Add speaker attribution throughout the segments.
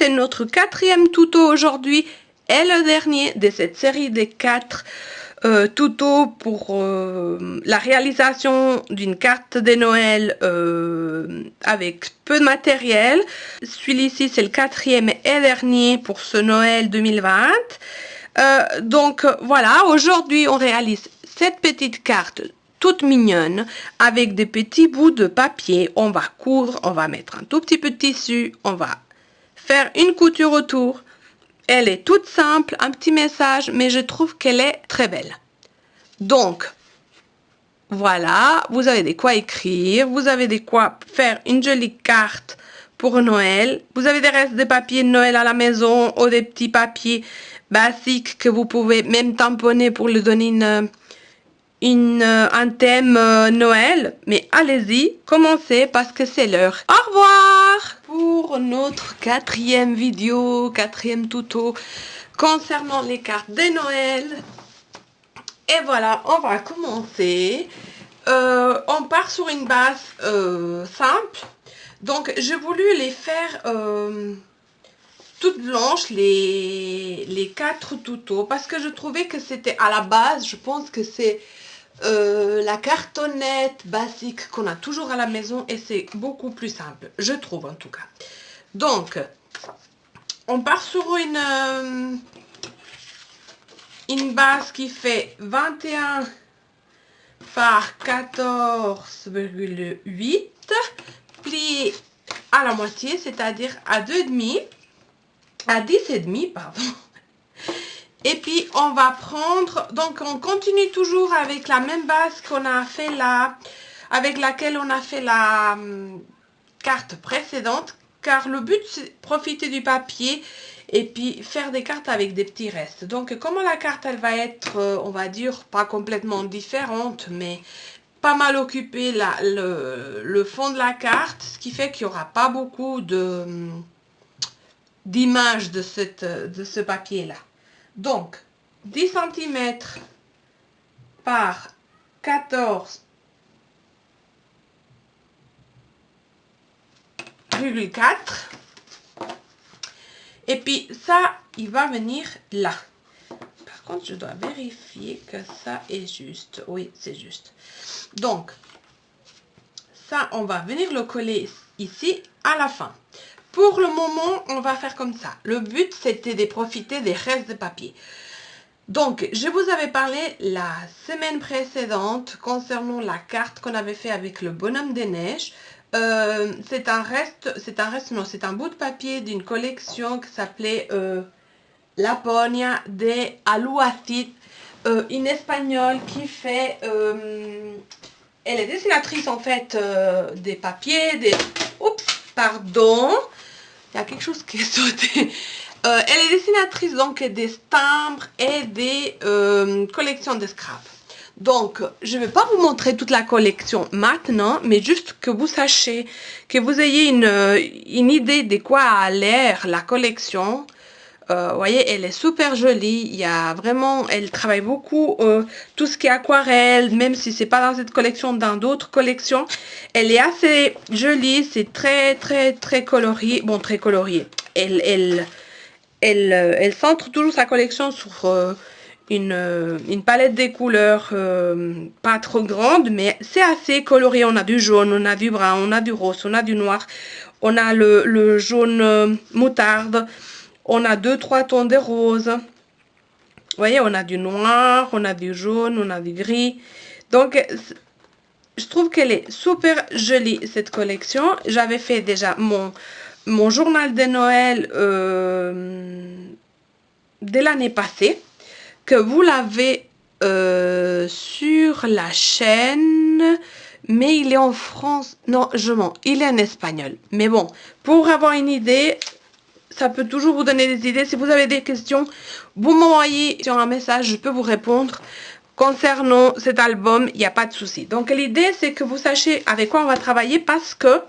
Speaker 1: c'est notre quatrième tuto aujourd'hui et le dernier de cette série des 4 tutos pour la réalisation d'une carte de Noël avec peu de matériel. Celui-ci c'est le quatrième et dernier pour ce Noël 2020. Donc voilà, aujourd'hui on réalise cette petite carte toute mignonne avec des petits bouts de papier. On va coudre, on va mettre un tout petit peu de tissu, on va faire une couture autour. Elle est toute simple, un petit message, mais je trouve qu'elle est très belle. Donc, voilà, vous avez de quoi écrire, vous avez de quoi faire une jolie carte pour Noël. Vous avez des restes de papier de Noël à la maison ou des petits papiers basiques que vous pouvez même tamponner pour lui donner un thème Noël. Mais allez-y, commencez parce que c'est l'heure. Au revoir pour notre quatrième vidéo, quatrième tuto concernant les cartes de Noël. Et voilà, on va commencer. On part sur une base simple. Donc, j'ai voulu les faire toutes blanches, les 4 tutos, parce que je trouvais que c'était à la base, je pense que c'est la cartonnette basique qu'on a toujours à la maison et c'est beaucoup plus simple, je trouve en tout cas. Donc, on part sur une base qui fait 21 par 14,8 plié à la moitié, c'est-à-dire à 2,5, à 10,5 pardon. Et puis on va prendre, donc on continue toujours avec la même base qu'on a fait là, avec laquelle on a fait la carte précédente, car le but c'est profiter du papier et puis faire des cartes avec des petits restes. Donc comment la carte elle va être, on va dire, pas complètement différente, mais pas mal occupé le fond de la carte, ce qui fait qu'il n'y aura pas beaucoup d'images de ce papier là. Donc 10 cm par 14,4 et puis ça il va venir là. Par contre je dois vérifier que ça est juste. Oui, c'est juste. Donc ça on va venir le coller ici à la fin. Pour le moment on va faire comme ça. Le but c'était de profiter des restes de papier. Donc je vous avais parlé la semaine précédente concernant la carte qu'on avait fait avec le bonhomme des neiges. C'est un bout de papier d'une collection qui s'appelait La Ponia de Aluacid, une espagnole qui fait, elle est dessinatrice en fait des papiers, oups, pardon, il y a quelque chose qui est sauté. Elle est dessinatrice donc des timbres et des collections de scrap. Donc, je ne vais pas vous montrer toute la collection maintenant, mais juste que vous sachiez, que vous ayez une idée de quoi a l'air la collection. Vous voyez, elle est super jolie. Il y a vraiment, elle travaille beaucoup tout ce qui est aquarelle, même si c'est pas dans cette collection, dans d'autres collections. Elle est assez jolie, c'est très colorié. Bon, très colorié. Elle centre toujours sa collection sur une palette des couleurs pas trop grande, mais c'est assez coloré. On a du jaune, on a du brun, on a du rose, on a du noir, on a le jaune moutarde, on a 2-3 tons de rose. Vous voyez, on a du noir, on a du jaune, on a du gris. Donc je trouve qu'elle est super jolie cette collection. J'avais fait déjà mon journal de Noël de l'année passée, que vous l'avez sur la chaîne, mais il est en France, non je mens, il est en espagnol, mais bon, pour avoir une idée, ça peut toujours vous donner des idées. Si vous avez des questions, vous m'envoyez sur un message, je peux vous répondre concernant cet album, il n'y a pas de souci. Donc l'idée c'est que vous sachiez avec quoi on va travailler, parce que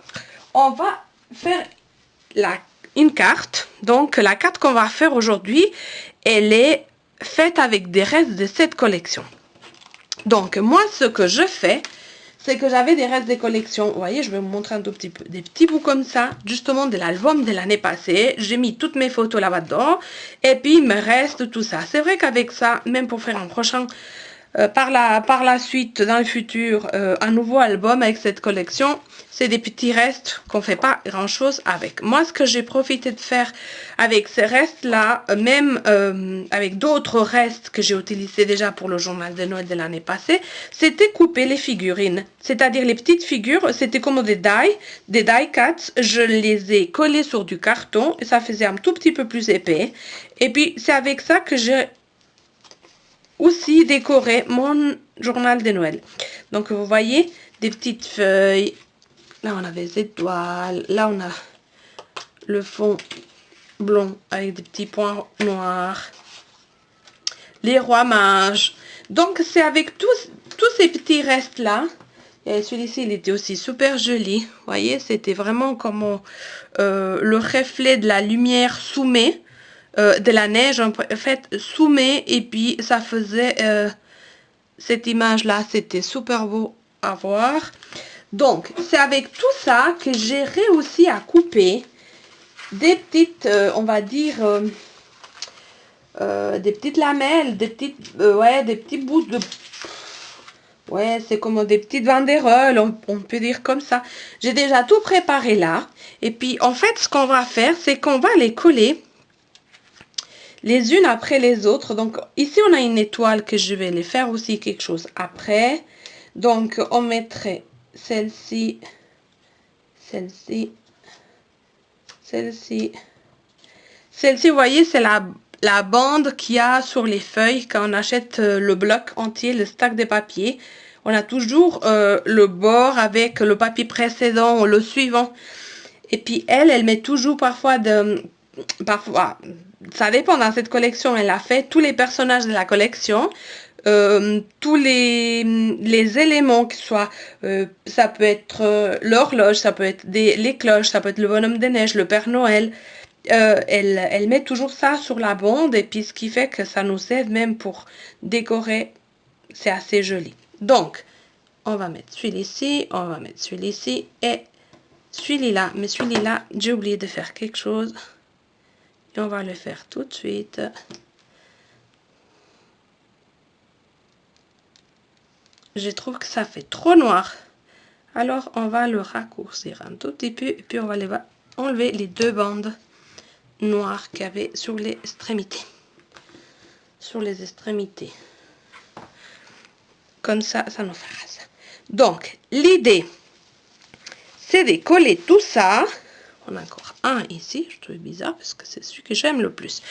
Speaker 1: on va faire une carte. Donc la carte qu'on va faire aujourd'hui, elle est faite avec des restes de cette collection. Donc moi ce que je fais, c'est que j'avais des restes des collections. Vous voyez, je vais vous montrer un tout petit peu. Des petits bouts comme ça, justement de l'album de l'année passée. J'ai mis toutes mes photos là-bas dedans. Et puis, il me reste tout ça. C'est vrai qu'avec ça, même pour faire un prochain... par la suite, dans le futur, un nouveau album avec cette collection, c'est des petits restes qu'on fait pas grand chose avec. Moi, ce que j'ai profité de faire avec ces restes-là, même avec d'autres restes que j'ai utilisés déjà pour le journal de Noël de l'année passée, c'était couper les figurines. C'est-à-dire les petites figures, c'était comme des die cuts. Je les ai collées sur du carton et ça faisait un tout petit peu plus épais. Et puis, c'est avec ça que j'ai aussi décorer mon journal de Noël. Donc vous voyez des petites feuilles, là on a des étoiles, là on a le fond blond avec des petits points noirs, les rois mages. Donc c'est avec tous ces petits restes là. Et celui-ci il était aussi super joli, vous voyez, c'était vraiment comme le reflet de la lumière soumée, de la neige en fait soumée, et puis ça faisait cette image là, c'était super beau à voir. Donc c'est avec tout ça que j'ai réussi à couper des petites on va dire des petites lamelles, des petites ouais, des petits bouts de ouais, c'est comme des petites banderoles, on peut dire comme ça. J'ai déjà tout préparé là, et puis en fait ce qu'on va faire, c'est qu'on va les coller les unes après les autres. Donc ici on a une étoile que je vais les faire aussi quelque chose après. Donc on mettrait celle-ci, celle-ci, celle-ci, celle-ci, vous voyez, c'est la bande qu'il y a sur les feuilles quand on achète le bloc entier, le stack de papier. On a toujours le bord avec le papier précédent ou le suivant. Et puis elle met toujours parfois parfois, ça dépend, dans cette collection, elle a fait tous les personnages de la collection, tous les éléments, que ce soit, ça peut être l'horloge, ça peut être les cloches, ça peut être le bonhomme de neige, le Père Noël. Elle met toujours ça sur la bande, et puis ce qui fait que ça nous aide même pour décorer, c'est assez joli. Donc, on va mettre celui-ci, on va mettre celui-ci, et celui-là, mais celui-là, j'ai oublié de faire quelque chose. Et on va le faire tout de suite. Je trouve que ça fait trop noir. Alors, on va le raccourcir un tout petit peu. Et puis, on va enlever les deux bandes noires qu'il y avait sur les extrémités. Sur les extrémités. Comme ça, ça nous fera ça. Donc, l'idée, c'est de coller tout ça. On a encore un ici, je trouve bizarre parce que c'est celui que j'aime le plus.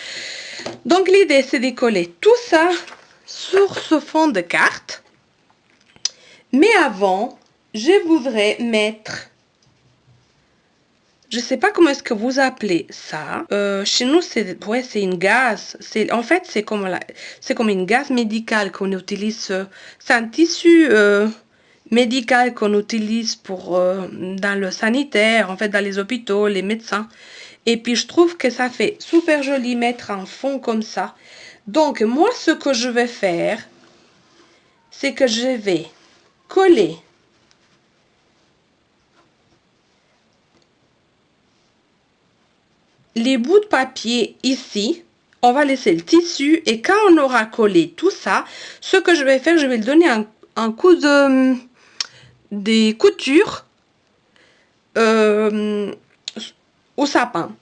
Speaker 1: Donc l'idée, c'est de coller tout ça sur ce fond de carte. Mais avant, je voudrais mettre, je sais pas comment est-ce que vous appelez ça. Chez nous, c'est une gaze. En fait, c'est comme une gaze médicale qu'on utilise. C'est un tissu médical qu'on utilise pour dans le sanitaire, en fait dans les hôpitaux, les médecins. Et puis je trouve que ça fait super joli mettre un fond comme ça. Donc moi ce que je vais faire, c'est que je vais coller les bouts de papier ici. On va laisser le tissu, et quand on aura collé tout ça, ce que je vais faire, je vais le donner un coup des coutures au sapin.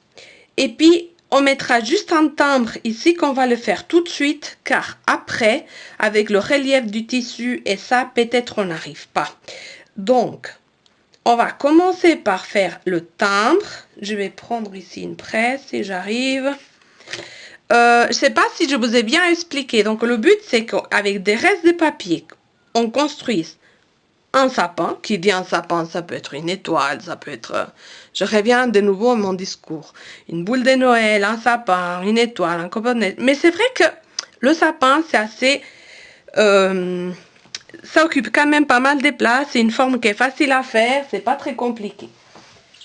Speaker 1: Et puis on mettra juste un timbre ici qu'on va le faire tout de suite, car après, avec le relief du tissu et ça, peut-être on n'arrive pas. Donc on va commencer par faire le timbre. Je vais prendre ici une presse si j'arrive. Je ne sais pas si je vous ai bien expliqué. Donc le but, c'est qu'avec des restes de papier, on construise un sapin. Qui dit un sapin, ça peut être une étoile, ça peut être... je reviens de nouveau à mon discours. Une boule de Noël, un sapin, une étoile, un copeau de neige. Mais c'est vrai que le sapin, c'est assez... ça occupe quand même pas mal de place. C'est une forme qui est facile à faire. C'est pas très compliqué.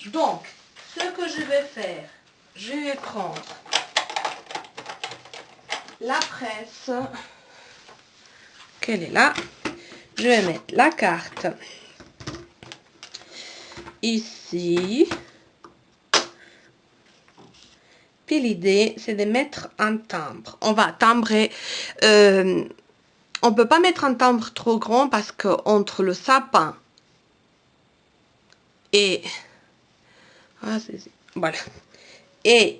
Speaker 1: Donc, ce que je vais faire, je vais prendre la presse. Qu'elle est là. Je vais mettre la carte ici. Puis l'idée, c'est de mettre un timbre. On va timbrer. On ne peut pas mettre un timbre trop grand parce que entre le sapin et... voilà. Et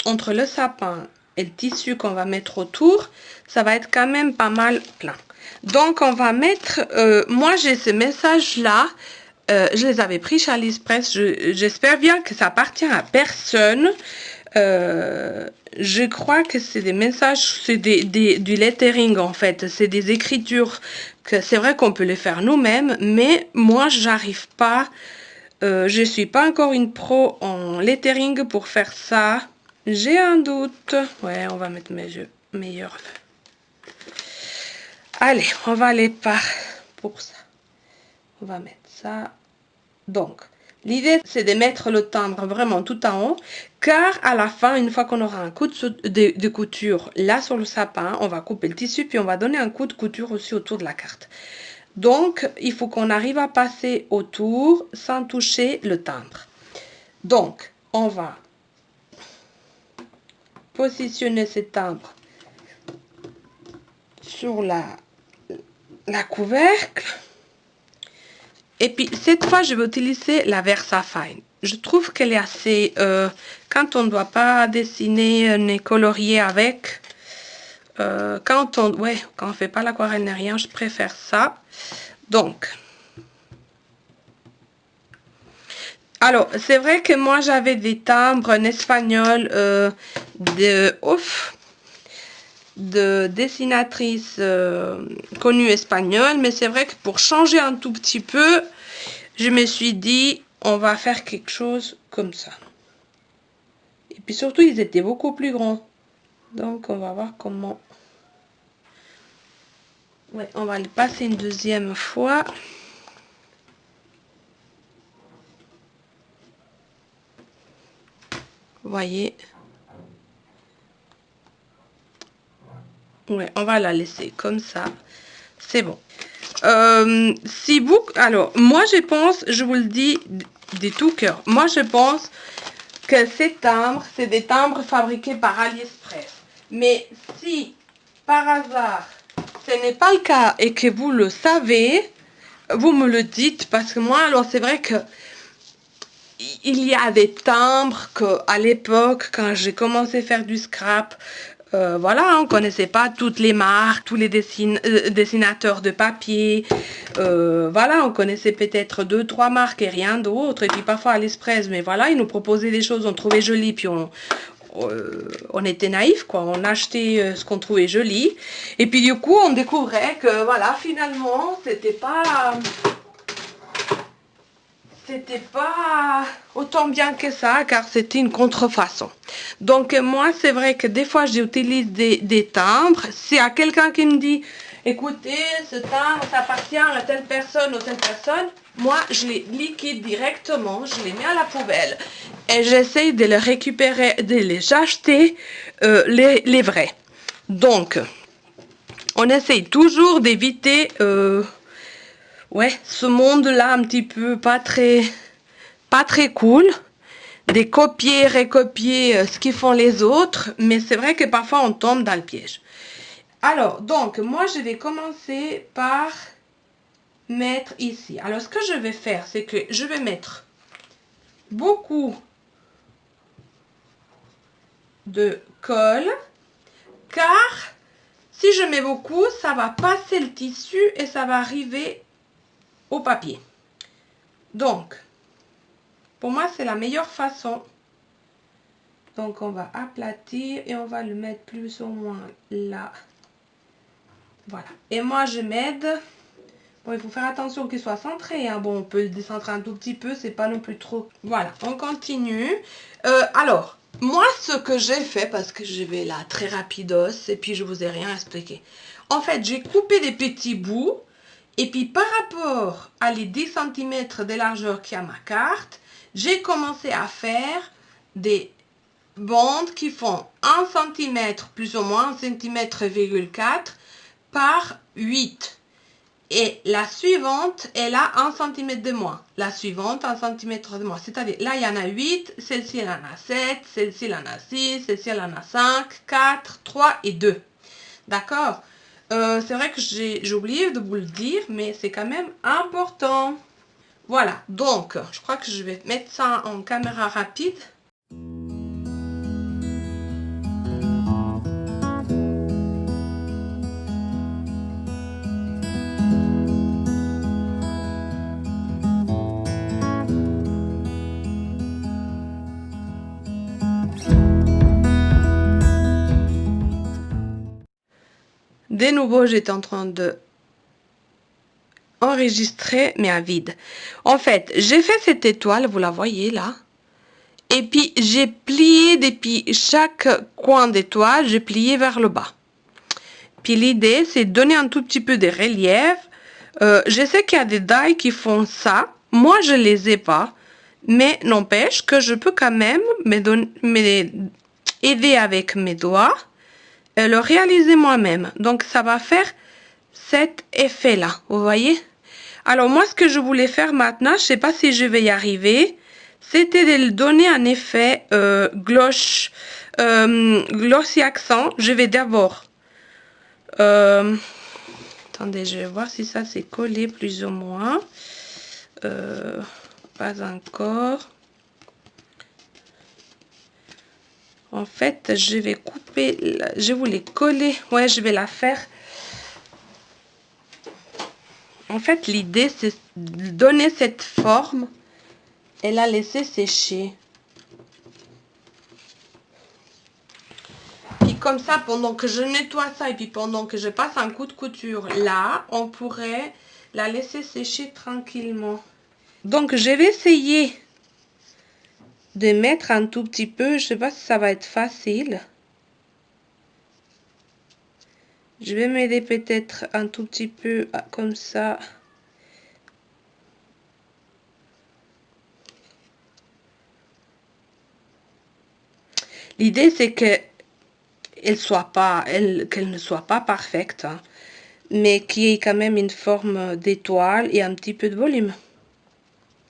Speaker 1: entre le sapin et le tissu qu'on va mettre autour, ça va être quand même pas mal plein. Donc, on va mettre... moi, j'ai ces messages-là. Je les avais pris chez AliExpress. J'espère bien que ça appartient à personne. Je crois que c'est des messages, c'est du lettering en fait. C'est des écritures que c'est vrai qu'on peut les faire nous-mêmes. Mais moi, j'arrive pas... je suis pas encore une pro en lettering pour faire ça. J'ai un doute. Ouais, on va mettre mes yeux meilleurs. Allez, on va aller pour ça. On va mettre ça. Donc, l'idée, c'est de mettre le timbre vraiment tout en haut. Car à la fin, une fois qu'on aura un coup de couture là sur le sapin, on va couper le tissu. Puis on va donner un coup de couture aussi autour de la carte. Donc, il faut qu'on arrive à passer autour sans toucher le timbre. Donc, on va positionner ce timbre sur la couvercle. Et puis, cette fois, je vais utiliser la VersaFine. Je trouve qu'elle est assez... quand on ne doit pas dessiner ni colorier avec... quand on ne fait pas l'aquarelle ni rien, je préfère ça. Donc... Alors, c'est vrai que moi, j'avais des timbres en espagnol de dessinatrices connues espagnoles. Mais c'est vrai que pour changer un tout petit peu, je me suis dit, on va faire quelque chose comme ça. Et puis surtout, ils étaient beaucoup plus grands. Donc, on va voir comment... Ouais, on va le passer une deuxième fois. Vous voyez? Ouais, on va la laisser comme ça. C'est bon. Si vous... Alors, moi, je pense, je vous le dis de tout cœur. Moi, je pense que ces timbres, c'est des timbres fabriqués par AliExpress. Mais si, par hasard, ce n'est pas le cas et que vous le savez, vous me le dites. Parce que moi, alors, c'est vrai que il y a des timbres qu'à l'époque, quand j'ai commencé à faire du scrap, voilà, on ne connaissait pas toutes les marques, tous les dessinateurs de papier. Voilà, on connaissait peut-être 2-3 marques et rien d'autre. Et puis parfois à l'Express, mais voilà, ils nous proposaient des choses, on trouvait joli, puis on était naïfs, quoi. On achetait ce qu'on trouvait joli. Et puis du coup, on découvrait que, voilà, finalement, c'était pas autant bien que ça, car c'était une contrefaçon. Donc moi, c'est vrai que des fois, j'utilise des timbres. S'il y a quelqu'un qui me dit, écoutez, ce timbre, ça appartient à telle personne ou telle personne, moi, je les liquide directement, je les mets à la poubelle et j'essaye de les récupérer, de les acheter, les vrais. Donc, on essaye toujours d'éviter... ouais, ce monde-là un petit peu pas très cool, des copier, recopier ce qu'ils font les autres, mais c'est vrai que parfois on tombe dans le piège. Alors, donc, moi je vais commencer par mettre ici. Alors, ce que je vais faire, c'est que je vais mettre beaucoup de colle, car si je mets beaucoup, ça va passer le tissu et ça va arriver au papier. Donc, pour moi, c'est la meilleure façon. Donc, on va aplatir et on va le mettre plus ou moins là. Voilà. Et moi, je m'aide. Bon, il faut faire attention qu'il soit centré. Hein. Bon, on peut le décentrer un tout petit peu. C'est pas non plus trop. Voilà, on continue. Alors, moi, ce que j'ai fait, parce que je vais là très rapidos et puis je vous ai rien expliqué. En fait, j'ai coupé des petits bouts. Et puis, par rapport à les 10 cm de largeur qu'il y a ma carte, j'ai commencé à faire des bandes qui font 1 cm plus ou moins, 1,4 cm par 8. Et la suivante, elle a 1 cm de moins. La suivante, 1 cm de moins. C'est-à-dire, là, il y en a 8, celle-ci, elle en a 7, celle-ci, elle en a 6, celle-ci, elle en a 5, 4, 3 et 2. D'accord? C'est vrai que j'ai oublié de vous le dire, mais c'est quand même important. Voilà, donc, je crois que je vais mettre ça en caméra rapide. De nouveau, j'étais en train de enregistrer, mais à vide. En fait, j'ai fait cette étoile, vous la voyez là. Et puis, j'ai plié depuis chaque coin d'étoile, j'ai plié vers le bas. Puis l'idée, c'est de donner un tout petit peu de relief. Je sais qu'il y a des die qui font ça. Moi, je les ai pas. Mais n'empêche que je peux quand même aider avec mes doigts et le réaliser moi-même. Donc, ça va faire cet effet-là. Vous voyez? Alors, moi, ce que je voulais faire maintenant, je sais pas si je vais y arriver, c'était de donner un effet glossy accent. Je vais d'abord... attendez, je vais voir si ça s'est collé plus ou moins. Pas encore. En fait, je vais couper, je voulais coller, ouais, je vais la faire. En fait, l'idée, c'est de donner cette forme et la laisser sécher. Puis comme ça, pendant que je nettoie ça et puis pendant que je passe un coup de couture là, on pourrait la laisser sécher tranquillement. Donc, je vais essayer de mettre un tout petit peu, je sais pas si ça va être facile. Je vais m'aider peut-être un tout petit peu comme ça. L'idée c'est que qu'elle ne soit pas parfaite, hein, mais qu'il y ait quand même une forme d'étoile et un petit peu de volume.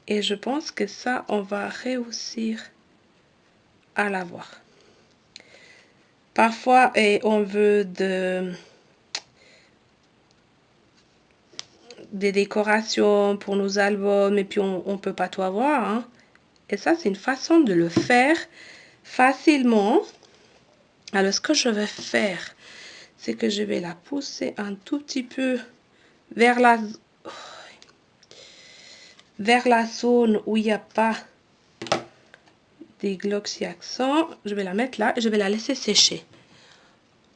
Speaker 1: Et je pense que ça, on va réussir à l'avoir. Parfois, on veut des décorations pour nos albums et puis on ne peut pas tout avoir. Hein. Et ça, c'est une façon de le faire facilement. Alors, ce que je vais faire, c'est que je vais la pousser un tout petit peu vers la zone où il n'y a pas des glossy accents. Je vais la mettre là et je vais la laisser sécher.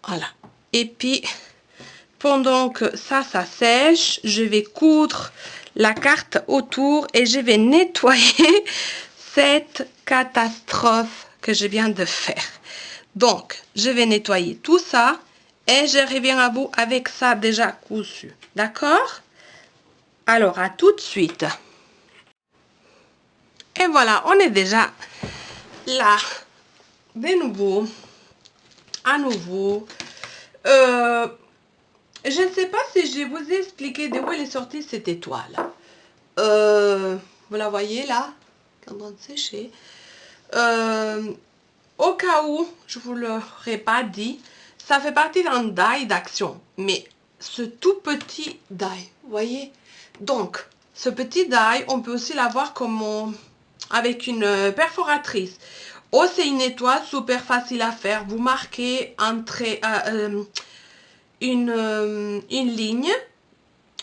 Speaker 1: Voilà. Et puis, pendant que ça sèche, je vais coudre la carte autour et je vais nettoyer cette catastrophe que je viens de faire. Donc, je vais nettoyer tout ça et je reviens à vous avec ça déjà cousu. D'accord? Alors, à tout de suite. Et voilà, on est déjà là. De nouveau, à nouveau. Je ne sais pas si je vous ai expliqué d'où elle est sortie cette étoile. Vous la voyez là, qui est en train de sécher. Au cas où, je ne vous l'aurais pas dit, ça fait partie d'un die d'action. Mais ce tout petit die, vous voyez. Donc, ce petit die, on peut aussi l'avoir comme avec une perforatrice. Oh, c'est une étoile super facile à faire. Vous marquez un trait, une ligne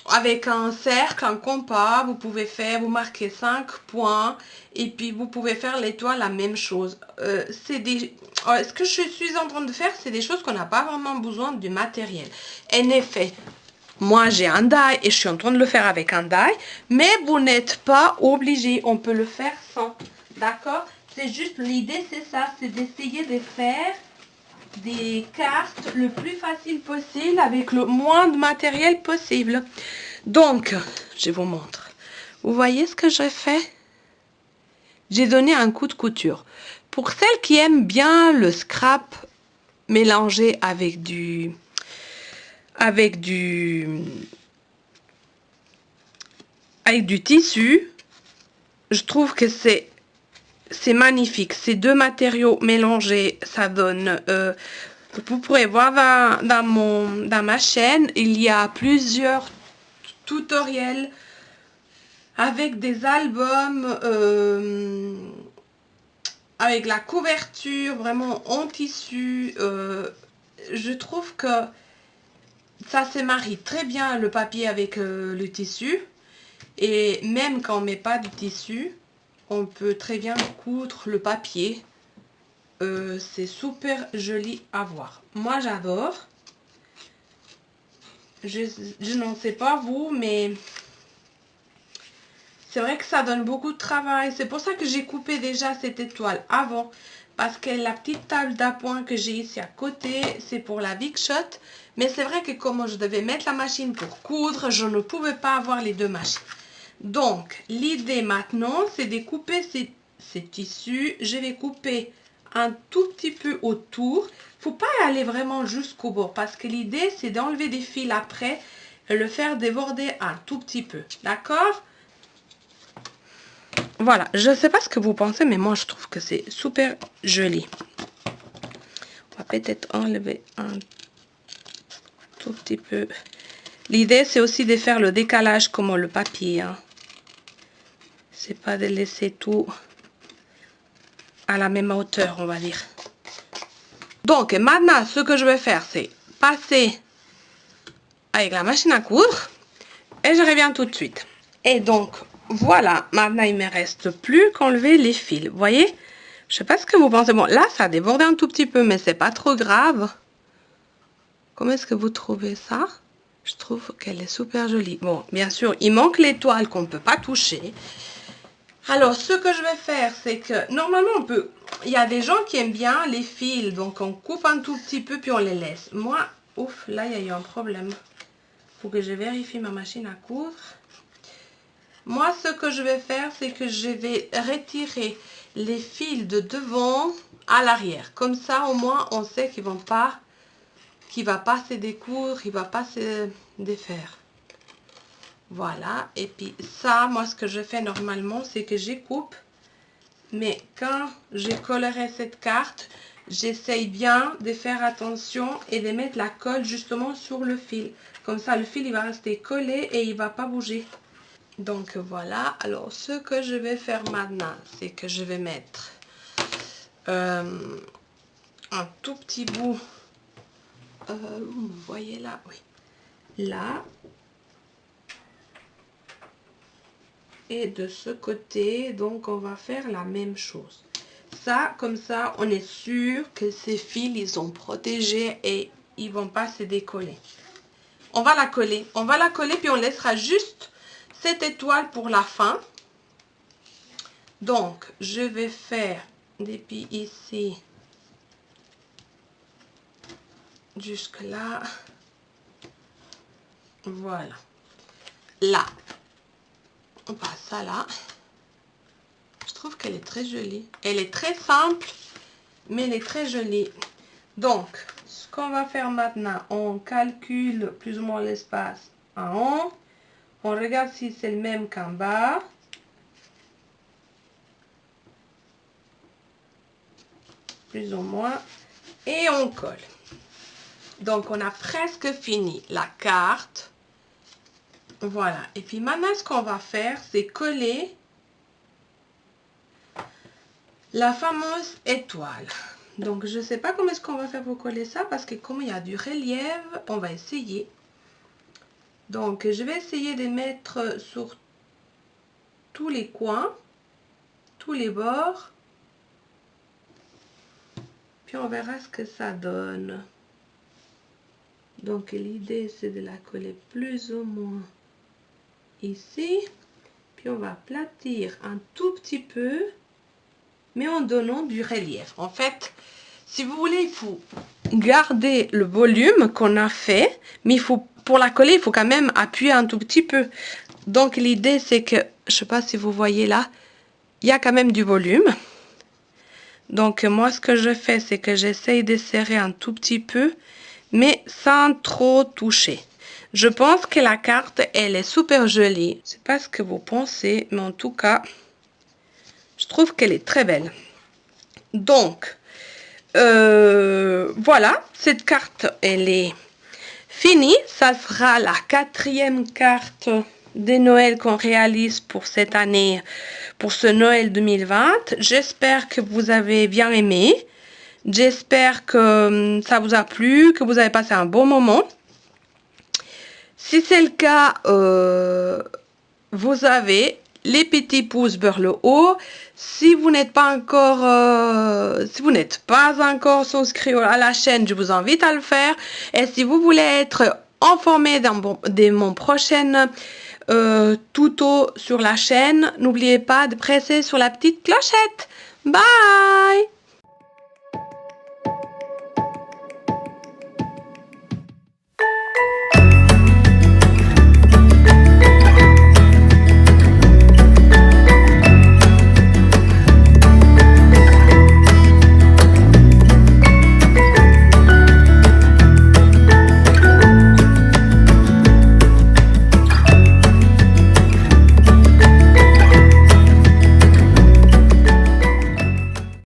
Speaker 1: avec un cercle, un compas. Vous pouvez faire, vous marquez 5 points et puis vous pouvez faire l'étoile la même chose. Ce que je suis en train de faire, c'est des choses qu'on n'a pas vraiment besoin du matériel. En effet, moi j'ai un die et je suis en train de le faire avec un die, mais vous n'êtes pas obligé, on peut le faire sans, d'accord? C'est juste l'idée, c'est ça, c'est d'essayer de faire des cartes le plus facile possible avec le moins de matériel possible. Donc, je vous montre. Vous voyez ce que j'ai fait? J'ai donné un coup de couture. Pour celles qui aiment bien le scrap mélangé avec du avec du tissu, je trouve que c'est magnifique. Ces deux matériaux mélangés, ça donne... vous pourrez voir dans ma chaîne, il y a plusieurs tutoriels avec des albums, avec la couverture vraiment en tissu. Je trouve que ça se marie très bien le papier avec le tissu. Et même quand on ne met pas de tissu, on peut très bien coudre le papier. C'est super joli à voir. Moi j'adore. Je n'en sais pas vous, mais c'est vrai que ça donne beaucoup de travail. C'est pour ça que j'ai coupé déjà cette étoile avant. Parce que la petite table d'appoint que j'ai ici à côté, c'est pour la Big Shot. Mais c'est vrai que comme je devais mettre la machine pour coudre, je ne pouvais pas avoir les deux machines. Donc, l'idée maintenant, c'est de couper ces tissus. Je vais couper un tout petit peu autour. Il ne faut pas aller vraiment jusqu'au bord. Parce que l'idée, c'est d'enlever des fils après et le faire déborder un tout petit peu. D'accord ? Voilà, je ne sais pas ce que vous pensez, mais moi je trouve que c'est super joli. On va peut-être enlever un tout petit peu. L'idée c'est aussi de faire le décalage comme le papier. Hein. C'est pas de laisser tout à la même hauteur, on va dire. Donc maintenant, ce que je vais faire, c'est passer avec la machine à coudre. Et je reviens tout de suite. Et donc, voilà, maintenant il ne me reste plus qu'enlever les fils. Vous voyez? Je sais pas ce que vous pensez. Bon, là, ça a débordé un tout petit peu, mais c'est pas trop grave. Comment est-ce que vous trouvez ça? Je trouve qu'elle est super jolie. Bon, bien sûr, il manque l'étoile qu'on ne peut pas toucher. Alors, ce que je vais faire, c'est que normalement, on peut... Il y a des gens qui aiment bien les fils, donc on coupe un tout petit peu, puis on les laisse. Moi, ouf, là, il y a eu un problème. Il faut que je vérifie ma machine à coudre. Moi, ce que je vais faire, c'est que je vais retirer les fils de devant à l'arrière. Comme ça, au moins, on sait qu'il va pas se découdre, il va pas se défaire. Voilà. Et puis ça, moi, ce que je fais normalement, c'est que je coupe. Mais quand je collerai cette carte, j'essaye bien de faire attention et de mettre la colle justement sur le fil. Comme ça, le fil, il va rester collé et il va pas bouger. Donc voilà, alors ce que je vais faire maintenant, c'est que je vais mettre un tout petit bout, vous voyez là, oui, là, et de ce côté, donc on va faire la même chose. Ça, comme ça, on est sûr que ces fils, ils sont protégés et ils vont pas se décoller. On va la coller, puis on laissera juste cette étoile pour la fin. Donc, je vais faire depuis ici jusque là. Voilà. Là. On passe ça là. Je trouve qu'elle est très jolie. Elle est très simple, mais elle est très jolie. Donc, ce qu'on va faire maintenant, on calcule plus ou moins l'espace en haut. On regarde si c'est le même qu'en bas. Plus ou moins. Et on colle. Donc, on a presque fini la carte. Voilà. Et puis maintenant, ce qu'on va faire, c'est coller la fameuse étoile. Donc, je ne sais pas comment est-ce qu'on va faire pour coller ça, parce que comme il y a du relief, on va essayer. Donc, je vais essayer de mettre sur tous les coins, tous les bords. Puis, on verra ce que ça donne. Donc, l'idée, c'est de la coller plus ou moins ici. Puis, on va aplatir un tout petit peu, mais en donnant du relief. En fait, si vous voulez, il faut garder le volume qu'on a fait, mais il faut, pour la coller, il faut quand même appuyer un tout petit peu. Donc, l'idée, c'est que, je ne sais pas si vous voyez là, il y a quand même du volume. Donc, moi, ce que je fais, c'est que j'essaye de serrer un tout petit peu, mais sans trop toucher. Je pense que la carte, elle est super jolie. Je sais pas ce que vous pensez, mais en tout cas, je trouve qu'elle est très belle. Donc, voilà, cette carte, elle est finie. Ça sera la 4e carte de Noël qu'on réalise pour cette année, pour ce Noël 2020. J'espère que vous avez bien aimé. J'espère que ça vous a plu, que vous avez passé un bon moment. Si c'est le cas, vous avez les petits pouces vers le haut. Si vous n'êtes pas encore, souscrit à la chaîne, je vous invite à le faire. Et si vous voulez être informé de mon prochain tuto sur la chaîne, n'oubliez pas de presser sur la petite clochette. Bye!